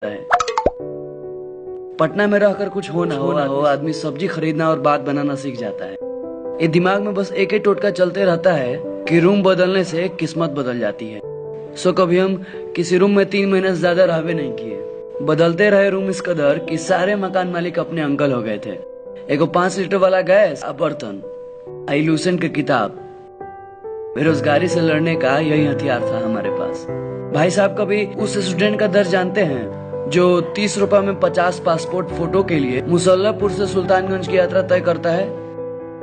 है। पटना में रहकर कुछ हो ना हो आदमी सब्जी खरीदना और बात बनाना सीख जाता है। ये दिमाग में बस एक ही टोटका चलते रहता है कि रूम बदलने से किस्मत बदल जाती है। सो कभी हम किसी रूम में 3 महीने से ज्यादा रहबे नहीं किए। बदलते रहे रूम इस कदर कि सारे मकान मालिक अपने अंकल हो गए थे। एगो 5 लीटर वाला गैस, बर्तन, लूसेंट की किताब। बेरोजगारी से लड़ने का यही हथियार था हमारे पास। भाई साहब कभी उस स्टूडेंट का दर्द जानते हैं जो 30 रुपए में 50 पासपोर्ट फोटो के लिए मुसल्लापुर से सुल्तानगंज की यात्रा तय करता है।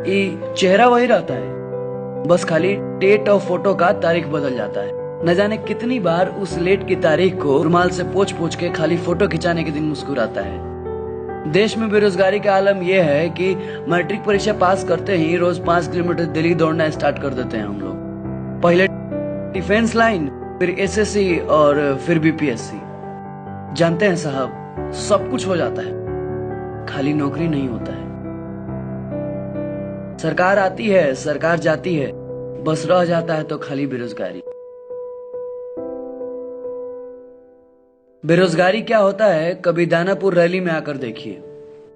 ये चेहरा वही रहता है, बस खाली डेट और फोटो का तारीख बदल जाता है। न जाने कितनी बार उस लेट की तारीख को रुमाल से पोंछ पोंछ के खाली फोटो खिंचाने के दिन मुस्कुराता है। देश में बेरोजगारी का आलम यह है कि मैट्रिक परीक्षा पास करते ही रोज 5 किलोमीटर दिल्ली दौड़ना स्टार्ट कर देते हैं हम लोग। पहले डिफेंस लाइन, फिर एसएससी और फिर बीपीएससी। जानते हैं साहब, सब कुछ हो जाता है, खाली नौकरी नहीं होता है। सरकार आती है, सरकार जाती है, बस रह जाता है तो खाली बेरोजगारी। बेरोजगारी क्या होता है, कभी दानापुर रैली में आकर देखिए।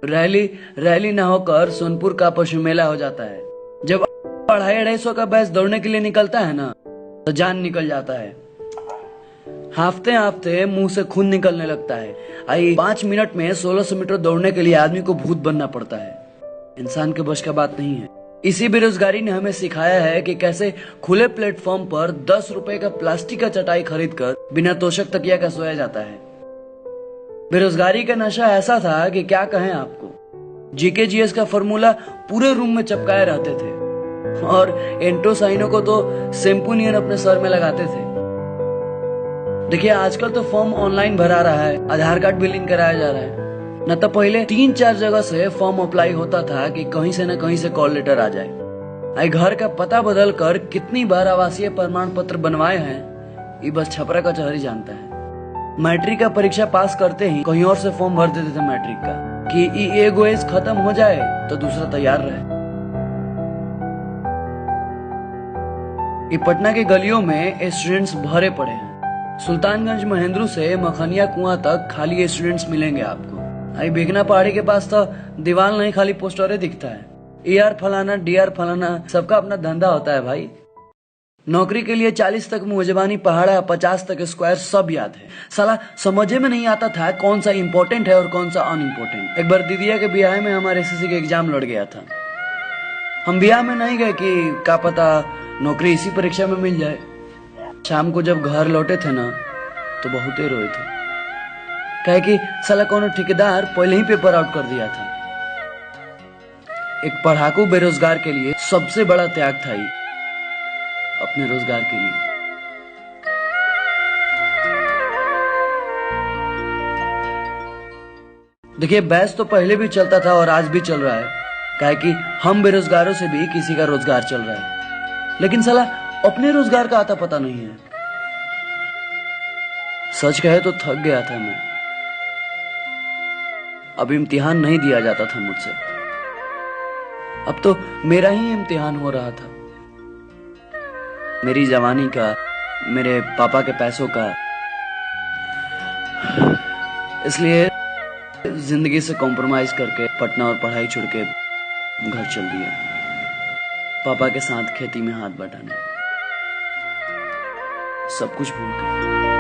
रैली ना होकर सोनपुर का पशु मेला हो जाता है। जब 250-250 का बैच दौड़ने के लिए निकलता है ना, तो जान निकल जाता है। हाफते हाफते मुंह से खून निकलने लगता है। 5 मिनट में 1600 मीटर दौड़ने के लिए आदमी को भूत बनना पड़ता है। इंसान के बस का बात नहीं है। इसी बेरोजगारी ने हमें सिखाया है कि कैसे खुले प्लेटफॉर्म पर 10 रुपए का प्लास्टिक का चटाई खरीद कर बिना तोशक तकिया का सोया जाता है। बेरोजगारी का नशा ऐसा था कि क्या कहें आपको। जीके जीएस का फॉर्मूला पूरे रूम में चिपकाए रहते थे और एंटोसाइनो को तो शैम्पू नियन अपने सर में लगाते थे। देखिए आजकल तो फॉर्म ऑनलाइन भरा रहा है, आधार कार्ड भी लिंक कराया जा रहा है। न तो पहले 3-4 जगह से फॉर्म अप्लाई होता था कि कहीं से न कहीं से कॉल लेटर आ जाए। घर का पता बदल कर कितनी बार आवासीय प्रमाण पत्र बनवाए हैं, ये बस छपरा का चहरी जानता है। मैट्रिक का परीक्षा पास करते ही कहीं और से फॉर्म भर देते थे मैट्रिक का कि एगो एज खत्म हो जाए तो दूसरा तैयार रहे। ये पटना के गलियों में स्टूडेंट्स भरे पड़े हैं। सुल्तानगंज महेंद्रू से मखनिया कुआं तक खाली स्टूडेंट्स मिलेंगे आपको। बेगना पहाड़ी के पास तो दीवार नहीं, खाली पोस्टरे दिखता है। ER फलाना, DR फलाना, सबका अपना धंधा होता है भाई। नौकरी के लिए 40 तक मुजबानी पहाड़ा, 50 तक स्क्वायर सब याद है। साला समझे में नहीं आता था कौन सा इम्पोर्टेंट है और कौन सा अनइम्पोर्टेंट। एक बार दीदिया के ब्याह में हमारे SSC के एग्जाम लड़ गया था। हम ब्याह में नहीं गए कि क्या पता नौकरी इसी परीक्षा में मिल जाए। शाम को जब घर लौटे थे ना, तो बहुत ही रोए थे, कहे कि साला कोनो ठेकेदार पहले ही पेपर आउट कर दिया था। एक पढ़ाकू बेरोजगार के लिए सबसे बड़ा त्याग था ये, अपने रोजगार के लिए। देखिए बैच तो पहले भी चलता था और आज भी चल रहा है, कहे कि हम बेरोजगारों से भी किसी का रोजगार चल रहा है। लेकिन साला अपने रोजगार का आता पता नहीं है। सच कहे तो थक गया था मैं। अब इम्तिहान नहीं दिया जाता था मुझसे, अब तो मेरा ही इम्तिहान हो रहा था। मेरी जवानी का, मेरे पापा के पैसों का। इसलिए जिंदगी से कॉम्प्रोमाइज करके पटना और पढ़ाई छोड़ के घर चल दिया, पापा के साथ खेती में हाथ बटाने, सब कुछ भूल कर।